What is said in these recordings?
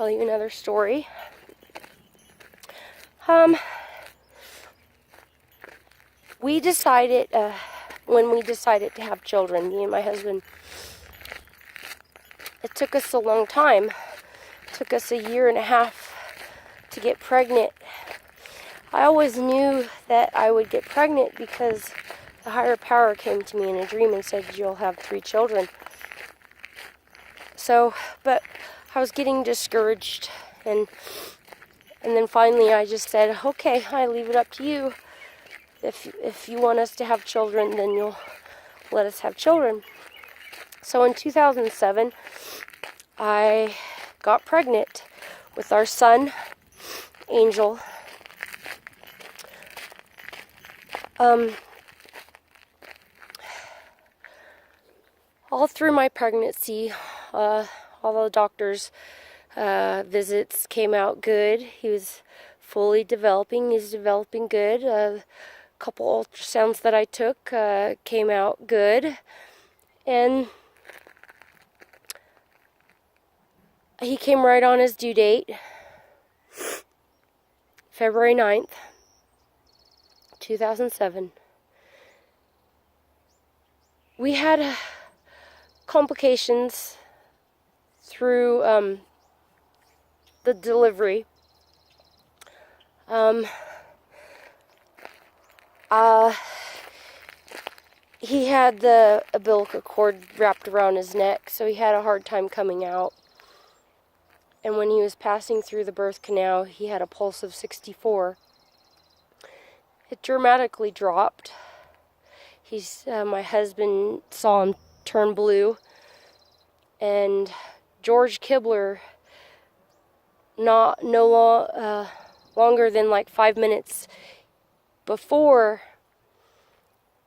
tell you another story. Um, we decided, when we decided to have children, me and my husband, it took us a long time. It took us 1.5 years to get pregnant. I always knew that I would get pregnant because the higher power came to me in a dream and said, you'll have 3 children. So, but I was getting discouraged, and then finally I just said, okay, I leave it up to you. If you want us to have children, then you'll let us have children. So in 2007, I got pregnant with our son, Angel. All through my pregnancy, all the doctors' visits came out good. He was fully developing. He's developing good. A couple ultrasounds that I took came out good. And he came right on his due date, February 9th, 2007. We had complications through the delivery. He had the umbilical cord wrapped around his neck, so he had a hard time coming out. And when he was passing through the birth canal, he had a pulse of 64. It dramatically dropped. My husband saw him turn blue, and George Kibler, longer than like 5 minutes before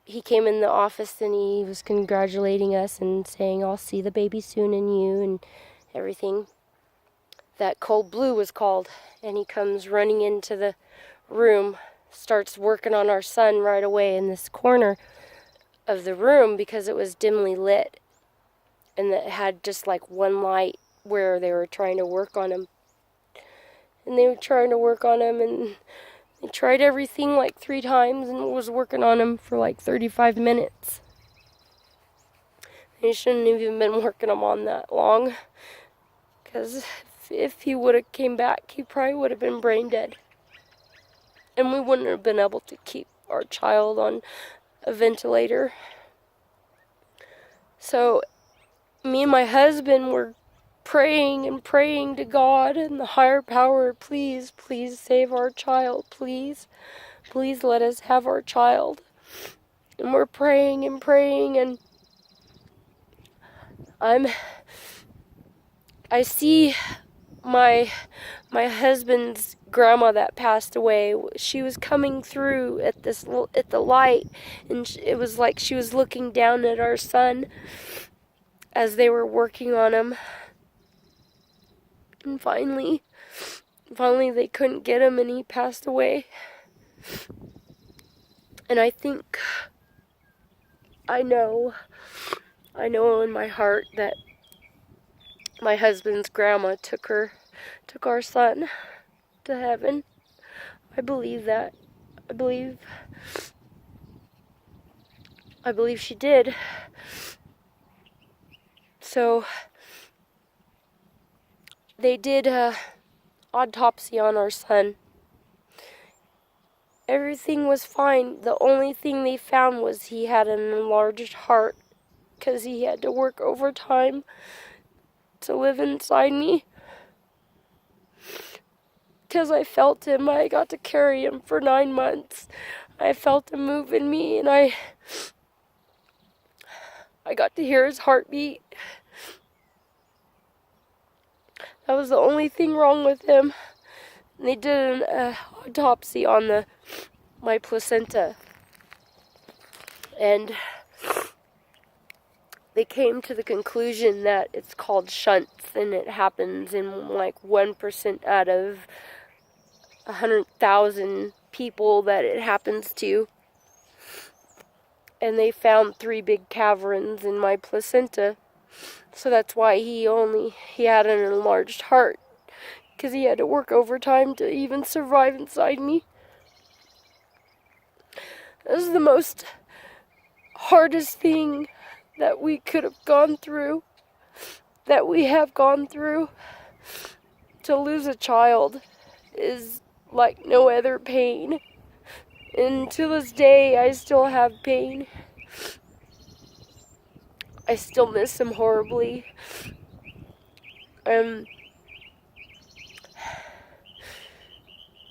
he came in the office, and he was congratulating us and saying, I'll see the baby soon in you and everything. That cold blue was called, and he comes running into the room, starts working on our son right away in this corner of the room because it was dimly lit, and it had just like one light where they were trying to work on him. And they were trying to work on him, and they tried everything like 3 times and was working on him for like 35 minutes. They shouldn't have even been working him on that long, because if he would have came back, he probably would have been brain dead. And we wouldn't have been able to keep our child on a ventilator. So me and my husband were praying and praying to God and the higher power, please, please save our child, please. Please let us have our child. And we're praying and praying, and I see my husband's grandma that passed away. She was coming through at the light, and it was like she was looking down at our son as they were working on him. And finally they couldn't get him, and he passed away. And I know in my heart that my husband's grandma took our son to heaven. I believe that. I believe she did. So they did an autopsy on our son. Everything was fine. The only thing they found was he had an enlarged heart because he had to work overtime to live inside me. Because I felt him. I got to carry him for 9 months. I felt him move in me, and I got to hear his heartbeat. That was the only thing wrong with him. And they did an autopsy on my placenta. And they came to the conclusion that it's called shunts, and it happens in like 1% out of 100,000 people that it happens to. And they found 3 big caverns in my placenta. So that's why he had an enlarged heart. because he had to work overtime to even survive inside me. This is the most hardest thing that we could have gone through, that we have gone through. To lose a child is like no other pain. And to this day, I still have pain. I still miss him horribly.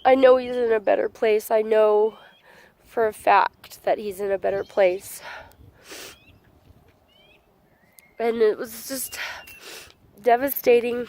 I know he's in a better place. I know for a fact that he's in a better place. And it was just devastating